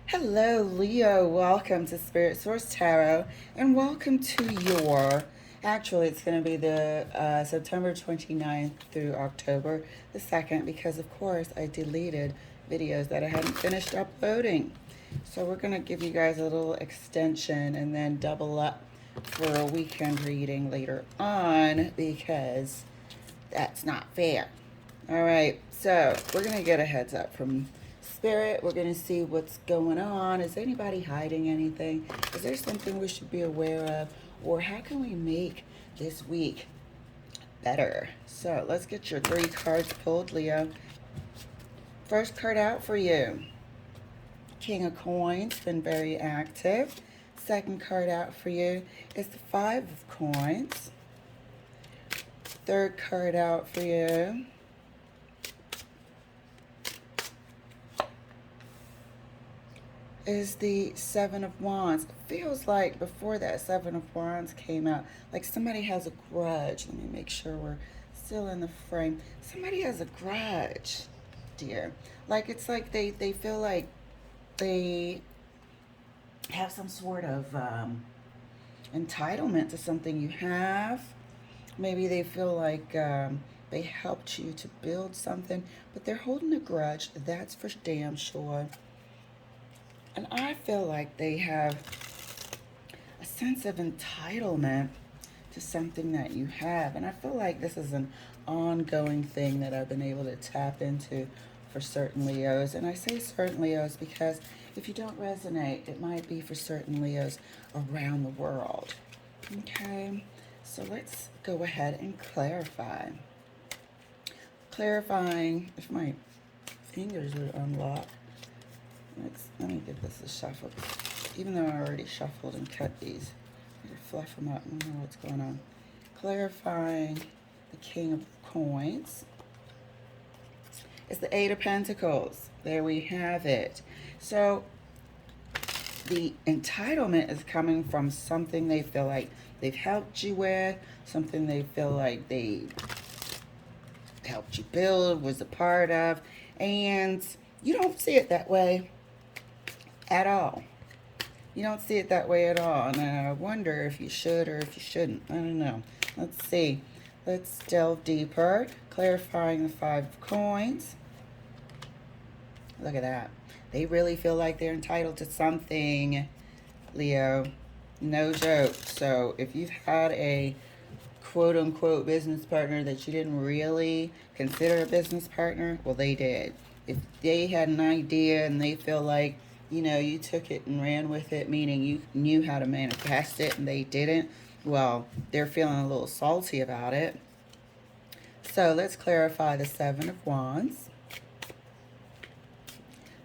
Hello, Leo. Welcome to Spirit Source Tarot, and welcome to actually, it's going to be the September 29th through October the 2nd, because, of course, I deleted videos that I hadn't finished uploading. So we're going to give you guys a little extension and then double up for a weekend reading later on, because that's not fair. All right, so we're going to get a heads up from Spirit. We're going to see what's going on. Is anybody hiding anything? Is there something we should be aware of? Or how can we make this week better? So let's get your 3 cards pulled, Leo. First card out for you. King of Coins, been very active. Second card out for you is the 5 of Coins. Third card out for you is the 7 of Wands. It feels like before that 7 of Wands came out, like somebody has a grudge. Let me make sure we're still in the frame. Somebody has a grudge, dear. Like it's like they feel like they have some sort of entitlement to something you have. Maybe they feel like they helped you to build something, but they're holding a grudge. That's for damn sure. And I feel like they have a sense of entitlement to something that you have. And I feel like this is an ongoing thing that I've been able to tap into for certain Leos. And I say certain Leos because if you don't resonate, it might be for certain Leos around the world. Okay, so let's go ahead and clarify. Clarifying, if my fingers would unlock. Let me give this a shuffle. Even though I already shuffled and cut these, I need to fluff them up. I don't know what's going on. Clarifying the King of Coins. It's the 8 of Pentacles. There we have it. So the entitlement is coming from something they feel like they've helped you with, something they feel like they helped you build, was a part of, and you don't see it that way at all. You don't see it that way at all. And I wonder if you should or if you shouldn't. I don't know. Let's see. Let's delve deeper. Clarifying the 5 of Coins. Look at that. They really feel like they're entitled to something, Leo. No joke. So if you've had a quote-unquote business partner that you didn't really consider a business partner, well, they did. If they had an idea and they feel like, you know, you took it and ran with it, meaning you knew how to manifest it and they didn't, well, they're feeling a little salty about it. So let's clarify the 7 of Wands.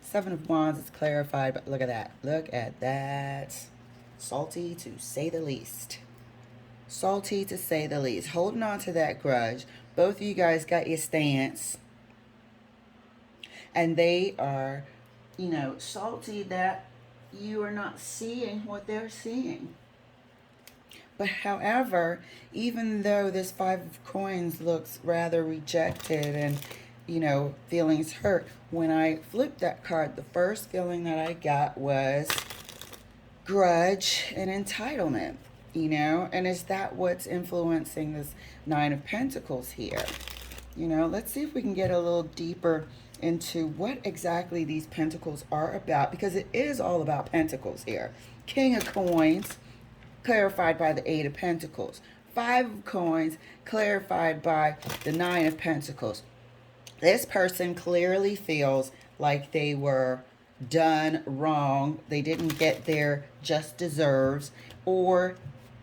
7 of Wands is clarified, but look at that. Look at that. Salty to say the least. Salty to say the least. Holding on to that grudge. Both of you guys got your stance. And they are, you know, salty that you are not seeing what they're seeing. But however, even though this 5 of Coins looks rather rejected and, you know, feelings hurt, when I flipped that card, the first feeling that I got was grudge and entitlement, you know? And is that what's influencing this 9 of Pentacles here? You know, let's see if we can get a little deeper into what exactly these pentacles are about, because it is all about pentacles here. King of Coins, clarified by the 8 of Pentacles. 5 of Coins, clarified by the 9 of Pentacles. This person clearly feels like they were done wrong. They didn't get their just deserves,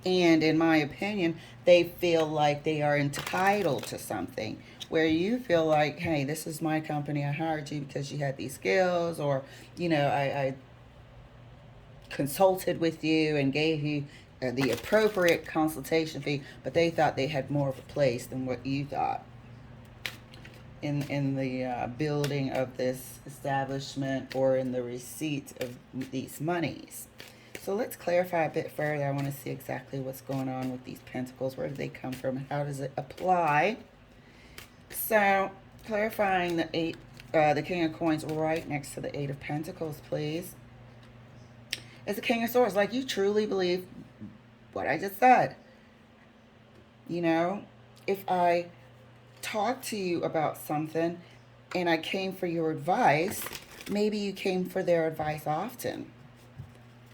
and in my opinion, they feel like they are entitled to something, where you feel like, hey, this is my company. I hired you because you had these skills, or, you know, I consulted with you and gave you the appropriate consultation fee, but they thought they had more of a place than what you thought in the building of this establishment or in the receipt of these monies. So let's clarify a bit further. I want to see exactly what's going on with these pentacles. Where do they come from? And how does it apply? So clarifying the King of Coins right next to the 8 of Pentacles, please. It's a King of Swords. Like, you truly believe what I just said. You know, if I talk to you about something and I came for your advice, maybe you came for their advice often.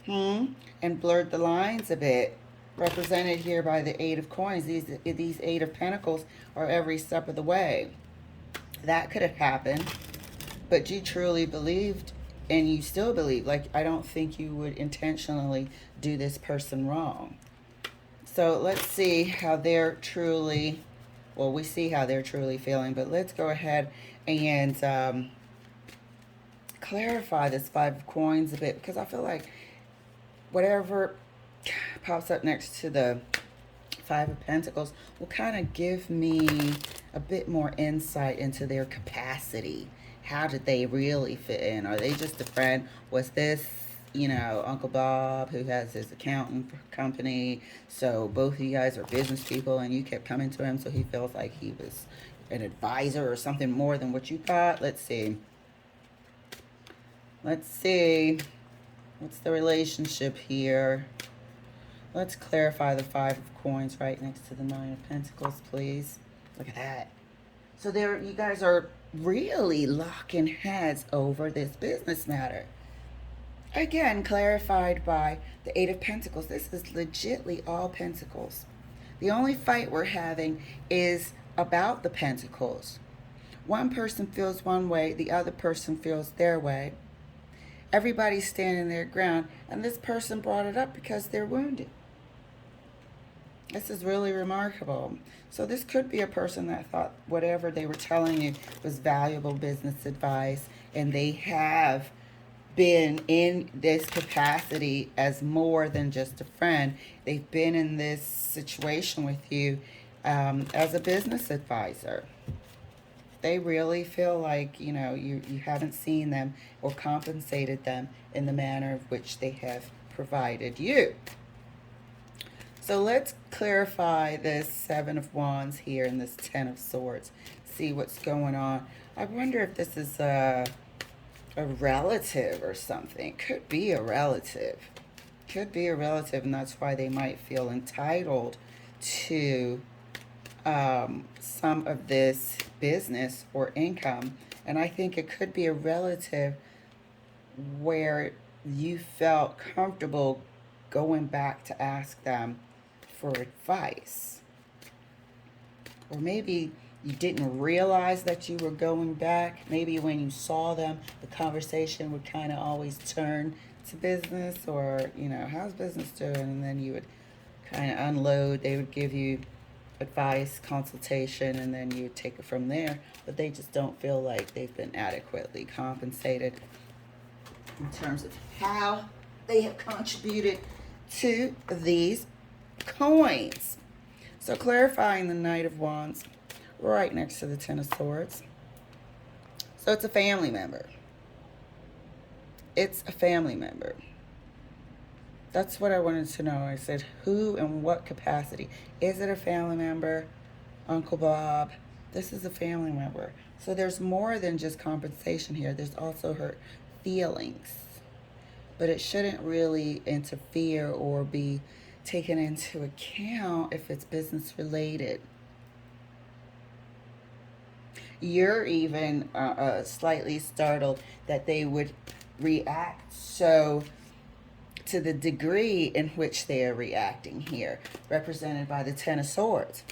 And blurred the lines a bit. Represented here by the Eight of Coins. These Eight of Pentacles are every step of the way. That could have happened. But you truly believed, and you still believe. Like, I don't think you would intentionally do this person wrong. So let's see how they're truly, well, we see how they're truly feeling, but let's go ahead and clarify this Five of Coins a bit, because I feel like whatever pops up next to the Five of Pentacles will kind of give me a bit more insight into their capacity. How did they really fit in? Are they just a friend? Was this, you know, Uncle Bob, who has his accounting company, so both of you guys are business people and you kept coming to him so he feels like he was an advisor or something more than what you thought? Let's see. Let's see. What's the relationship here? Let's clarify the Five of Coins right next to the Nine of Pentacles, please. Look at that. So there, you guys are really locking heads over this business matter. Again, clarified by the Eight of Pentacles. This is legitly all Pentacles. The only fight we're having is about the Pentacles. One person feels one way, the other person feels their way. Everybody's standing their ground, and this person brought it up because they're wounded. This is really remarkable. So this could be a person that thought whatever they were telling you was valuable business advice, and they have been in this capacity as more than just a friend. They've been in this situation with you as a business advisor. They really feel like, you know, you haven't seen them or compensated them in the manner of which they have provided you. So let's clarify this Seven of Wands here and this Ten of Swords. See what's going on. I wonder if this is a relative or something. Could be a relative. Could be a relative, and that's why they might feel entitled to some of this business or income. And I think it could be a relative where you felt comfortable going back to ask them for advice. Or maybe you didn't realize that you were going back. Maybe when you saw them, the conversation would kind of always turn to business, or, you know, how's business doing? And then you would kind of unload. They would give you advice, consultation, and then you take it from there. But they just don't feel like they've been adequately compensated in terms of how they have contributed to these coins. So clarifying the Knight of Wands right next to the Ten of Swords. So it's a family member. It's a family member. That's what I wanted to know. I said, who and what capacity? Is it a family member? Uncle Bob? This is a family member. So there's more than just compensation here. There's also hurt feelings. But it shouldn't really interfere or be taken into account if it's business related. You're even slightly startled that they would react so to the degree in which they are reacting here, represented by the Ten of Swords.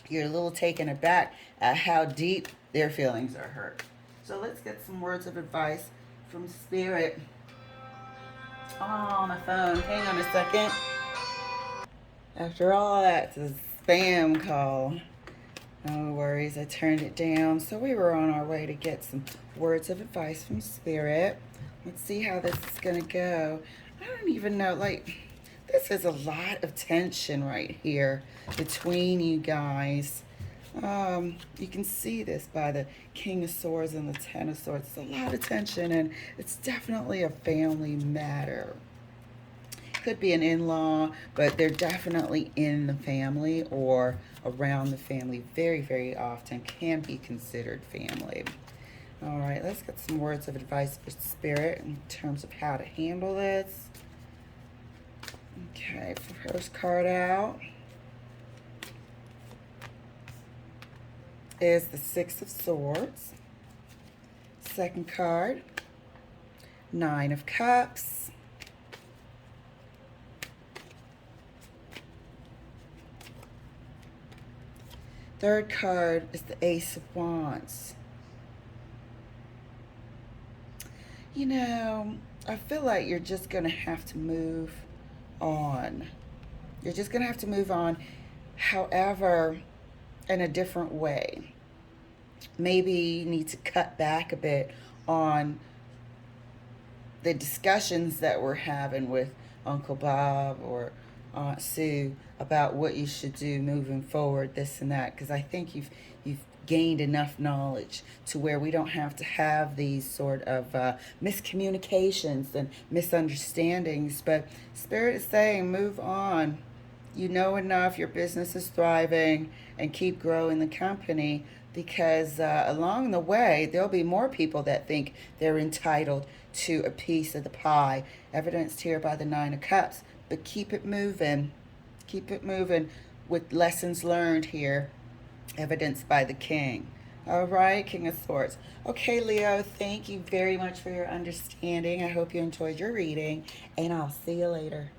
You're a little taken aback at how deep their feelings are hurt. So let's get some words of advice from Spirit. Oh, my phone. Hang on a second. After all that, it's a spam call. No worries, I turned it down. So we were on our way to get some words of advice from Spirit. Let's see how this is going to go. I don't even know, like, this is a lot of tension right here between you guys. You can see this by the King of Swords and the Ten of Swords. It's a lot of tension, and it's definitely a family matter. Could be an in-law, but they're definitely in the family or around the family. Very, very often can be considered family. All right, let's get some words of advice for Spirit in terms of how to handle this. Okay, first card out is the Six of Swords. Second card, Nine of Cups. Third card is the Ace of Wands. You know, I feel like you're just going to have to move on. You're just going to have to move on, however, in a different way. Maybe you need to cut back a bit on the discussions that we're having with Uncle Bob or Aunt Sue about what you should do moving forward, this and that, because I think you've gained enough knowledge to where we don't have to have these sort of miscommunications and misunderstandings. But Spirit is saying, move on. You know enough, your business is thriving, and keep growing the company, because along the way there'll be more people that think they're entitled to a piece of the pie, evidenced here by the Nine of Cups. But keep it moving, with lessons learned here, evidenced by the King. All right, King of Swords. Okay, Leo, thank you very much for your understanding. I hope you enjoyed your reading, and I'll see you later.